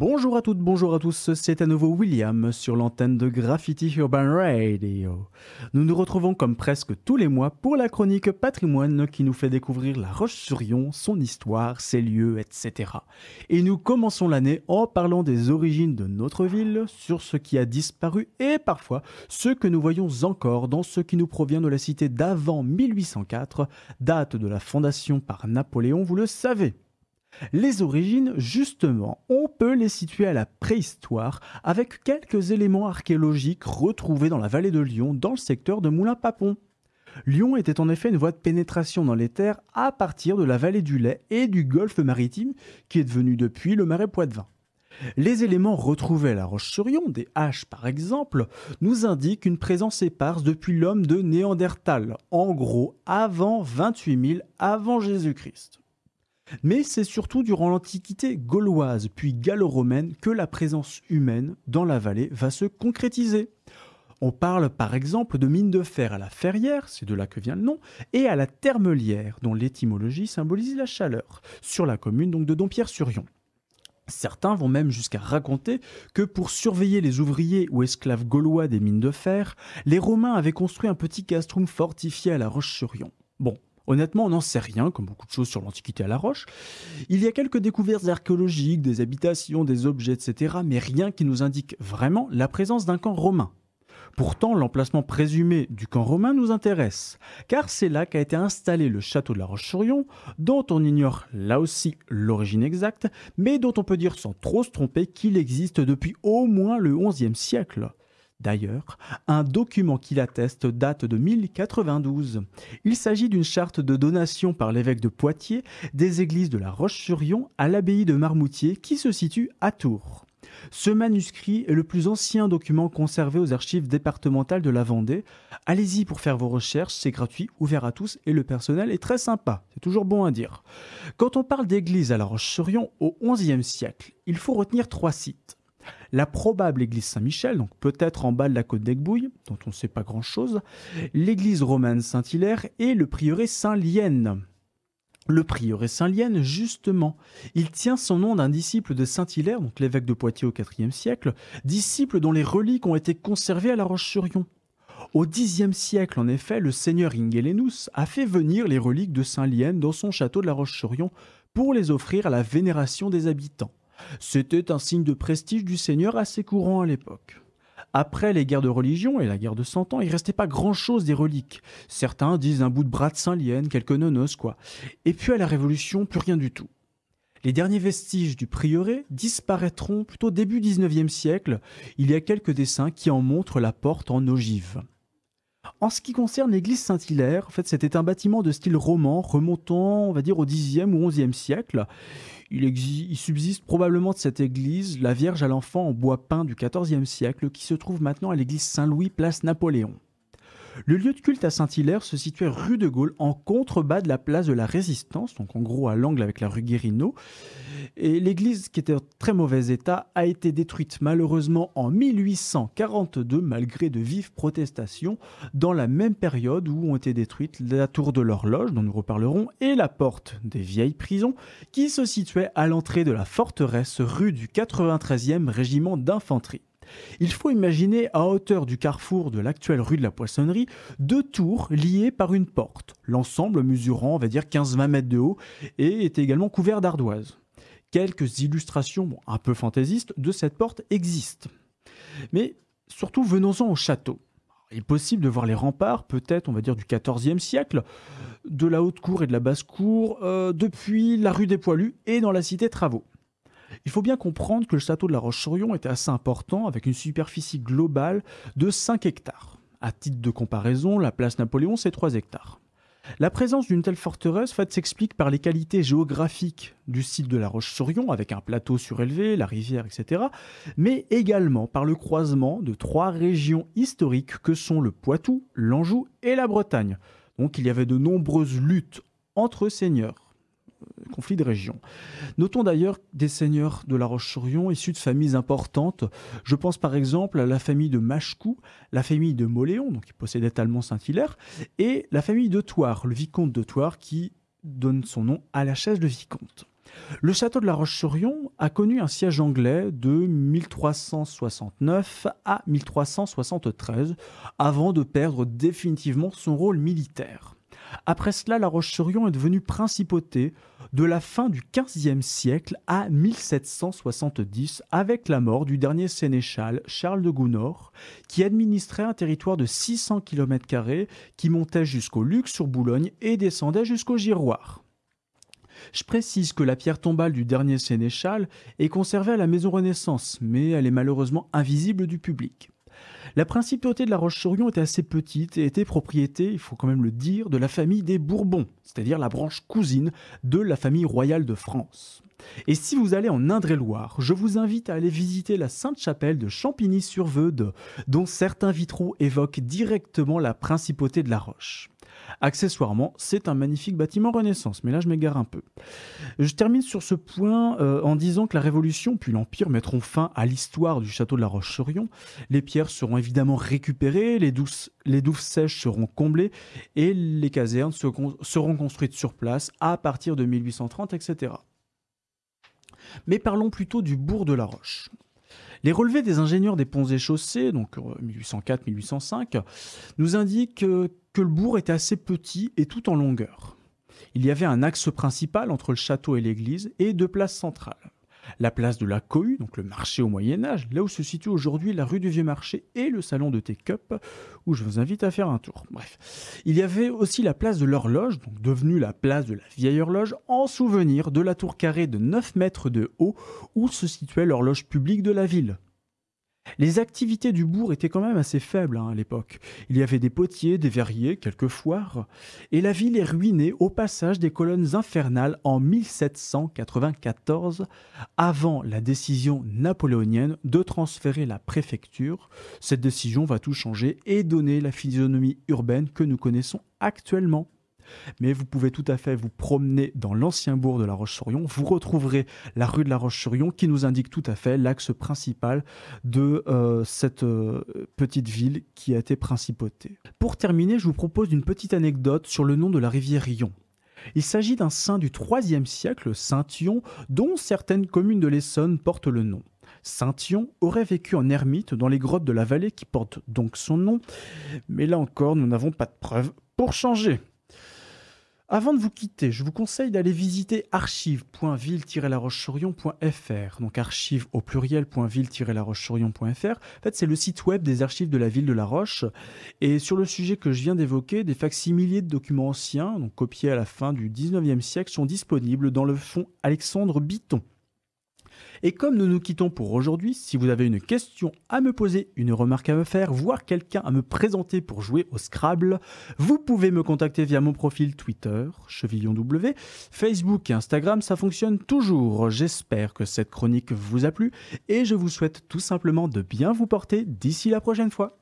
Bonjour à toutes, bonjour à tous, c'est à nouveau William sur l'antenne de Graffiti Urban Radio. Nous nous retrouvons comme presque tous les mois pour la chronique patrimoine qui nous fait découvrir la Roche-sur-Yon, son histoire, ses lieux, etc. Et nous commençons l'année en parlant des origines de notre ville, sur ce qui a disparu et parfois ce que nous voyons encore dans ce qui nous provient de la cité d'avant 1804, date de la fondation par Napoléon, vous le savez. Les origines, justement, on peut les situer à la préhistoire avec quelques éléments archéologiques retrouvés dans la vallée de Lyon, dans le secteur de Moulins-Papon. Lyon était en effet une voie de pénétration dans les terres à partir de la vallée du Lay et du golfe maritime qui est devenu depuis le marais Poitevin. Les éléments retrouvés à la Roche-sur-Yon, des haches par exemple, nous indiquent une présence éparse depuis l'homme de Néandertal, en gros avant 28 000 avant Jésus-Christ. Mais c'est surtout durant l'Antiquité gauloise puis gallo-romaine que la présence humaine dans la vallée va se concrétiser. On parle par exemple de mines de fer à la Ferrière, c'est de là que vient le nom, et à la Termelière, dont l'étymologie symbolise la chaleur, sur la commune donc de Dompierre-sur-Yon. Certains vont même jusqu'à raconter que pour surveiller les ouvriers ou esclaves gaulois des mines de fer, les Romains avaient construit un petit castrum fortifié à la Roche-sur-Yon. Bon. Honnêtement, on n'en sait rien, comme beaucoup de choses sur l'Antiquité à la Roche. Il y a quelques découvertes archéologiques, des habitations, des objets, etc., mais rien qui nous indique vraiment la présence d'un camp romain. Pourtant, l'emplacement présumé du camp romain nous intéresse, car c'est là qu'a été installé le château de la Roche-sur-Yon, dont on ignore là aussi l'origine exacte, mais dont on peut dire sans trop se tromper qu'il existe depuis au moins le XIe siècle. D'ailleurs, un document qui l'atteste date de 1092. Il s'agit d'une charte de donation par l'évêque de Poitiers des églises de la Roche-sur-Yon à l'abbaye de Marmoutier qui se situe à Tours. Ce manuscrit est le plus ancien document conservé aux archives départementales de la Vendée. Allez-y pour faire vos recherches, c'est gratuit, ouvert à tous et le personnel est très sympa, c'est toujours bon à dire. Quand on parle d'église à la Roche-sur-Yon au XIe siècle, il faut retenir 3 sites. La probable église Saint-Michel, donc peut-être en bas de la côte d'Aiguebouille, dont on ne sait pas grand-chose, l'église romane Saint-Hilaire et le prieuré Saint-Lienne. Le prieuré Saint-Lienne, justement, il tient son nom d'un disciple de Saint-Hilaire, donc l'évêque de Poitiers au IVe siècle, disciple dont les reliques ont été conservées à la Roche-sur-Yon. Au Xe siècle, en effet, le seigneur Ingelenus a fait venir les reliques de Saint-Lienne dans son château de la Roche-sur-Yon pour les offrir à la vénération des habitants. C'était un signe de prestige du seigneur assez courant à l'époque. Après les guerres de religion et la guerre de 100 ans, il ne restait pas grand-chose des reliques. Certains disent un bout de bras de Saint-Lienne, quelques nonos quoi. Et puis à la Révolution, plus rien du tout. Les derniers vestiges du prieuré disparaîtront plutôt début 19e siècle. Il y a quelques dessins qui en montrent la porte en ogive. En ce qui concerne l'église Saint-Hilaire, en fait, c'était un bâtiment de style roman remontant, on va dire, au Xe ou XIe siècle. Il subsiste probablement de cette église la Vierge à l'enfant en bois peint du XIVe siècle qui se trouve maintenant à l'église Saint-Louis, place Napoléon. Le lieu de culte à Saint-Hilaire se situait rue de Gaulle en contrebas de la place de la Résistance, donc en gros à l'angle avec la rue Guérineau. Et l'église, qui était en très mauvais état, a été détruite malheureusement en 1842 malgré de vives protestations, dans la même période où ont été détruites la tour de l'horloge, dont nous reparlerons, et la porte des vieilles prisons, qui se situait à l'entrée de la forteresse rue du 93e régiment d'infanterie. Il faut imaginer à hauteur du carrefour de l'actuelle rue de la Poissonnerie 2 tours liées par une porte, l'ensemble mesurant on va dire 15-20 mètres de haut et est également couvert d'ardoises. Quelques illustrations un peu fantaisistes de cette porte existent. Mais surtout venons-en au château. Il est possible de voir les remparts, peut-être on va dire du XIVe siècle, de la haute cour et de la basse cour, depuis la rue des Poilus et dans la cité Travaux. Il faut bien comprendre que le château de la Roche-sur-Yon était assez important avec une superficie globale de 5 hectares. À titre de comparaison, la place Napoléon, c'est 3 hectares. La présence d'une telle forteresse s'explique par les qualités géographiques du site de la Roche-sur-Yon, avec un plateau surélevé, la rivière, etc., mais également par le croisement de 3 régions historiques que sont le Poitou, l'Anjou et la Bretagne. Donc il y avait de nombreuses luttes entre seigneurs. Conflit de région. Notons d'ailleurs des seigneurs de la Roche-sur-Yon issus de familles importantes. Je pense par exemple à la famille de Machecou, la famille de Moléon, donc qui possédait Talmont-Saint-Hilaire, et la famille de Thouars, le vicomte de Thouars qui donne son nom à la chaise de vicomte. Le château de La Roche-sur-Yon a connu un siège anglais de 1369 à 1373 avant de perdre définitivement son rôle militaire. Après cela, La Roche-sur-Yon est devenue principauté de la fin du XVe siècle à 1770 avec la mort du dernier sénéchal Charles de Gounor qui administrait un territoire de 600 km² qui montait jusqu'au Luc-sur-Boulogne et descendait jusqu'au Giroir. Je précise que la pierre tombale du dernier sénéchal est conservée à la Maison Renaissance, mais elle est malheureusement invisible du public. La principauté de La Roche-sur-Yon était assez petite et était propriété, il faut quand même le dire, de la famille des Bourbons, c'est-à-dire la branche cousine de la famille royale de France. Et si vous allez en Indre-et-Loire, je vous invite à aller visiter la Sainte-Chapelle de Champigny-sur-Veude, dont certains vitraux évoquent directement la principauté de La Roche. Accessoirement, c'est un magnifique bâtiment Renaissance, mais là je m'égare un peu. Je termine sur ce point en disant que la Révolution puis l'Empire mettront fin à l'histoire du château de La Roche-sur-Yon. Les pierres seront évidemment récupérées, les douves sèches seront comblées et les casernes seront construites sur place à partir de 1830, etc. Mais parlons plutôt du bourg de La Roche. Les relevés des ingénieurs des ponts et chaussées, donc 1804-1805, nous indiquent que le bourg était assez petit et tout en longueur. Il y avait un axe principal entre le château et l'église et deux places centrales. La place de la Cohue, donc le marché au Moyen-Âge, là où se situe aujourd'hui la rue du Vieux-Marché et le salon de Teacup, où je vous invite à faire un tour. Bref. Il y avait aussi la place de l'Horloge, donc devenue la place de la Vieille Horloge, en souvenir de la tour carrée de 9 mètres de haut où se situait l'horloge publique de la ville. Les activités du bourg étaient quand même assez faibles à l'époque. Il y avait des potiers, des verriers, quelques foires, et la ville est ruinée au passage des colonnes infernales en 1794, avant la décision napoléonienne de transférer la préfecture. Cette décision va tout changer et donner la physionomie urbaine que nous connaissons actuellement. Mais vous pouvez tout à fait vous promener dans l'ancien bourg de La Roche-sur-Yon. Vous retrouverez la rue de La Roche-sur-Yon qui nous indique tout à fait l'axe principal de cette petite ville qui a été principauté. Pour terminer, je vous propose une petite anecdote sur le nom de la rivière Yon. Il s'agit d'un saint du IIIe siècle, Saint-Yon, dont certaines communes de l'Essonne portent le nom. Saint-Yon aurait vécu en ermite dans les grottes de la vallée qui portent donc son nom, mais là encore, nous n'avons pas de preuves pour changer. Avant de vous quitter, je vous conseille d'aller visiter archive.ville-laroche-sur-yon.fr, donc archive au pluriel.ville-laroche-sur-yon.fr. En fait, c'est le site web des archives de la ville de La Roche. Et sur le sujet que je viens d'évoquer, des facsimilés de documents anciens, donc copiés à la fin du 19e siècle, sont disponibles dans le fonds Alexandre Bitton. Et comme nous nous quittons pour aujourd'hui, si vous avez une question à me poser, une remarque à me faire, voire quelqu'un à me présenter pour jouer au Scrabble, vous pouvez me contacter via mon profil Twitter, ChevillonW, Facebook et Instagram, ça fonctionne toujours. J'espère que cette chronique vous a plu et je vous souhaite tout simplement de bien vous porter d'ici la prochaine fois.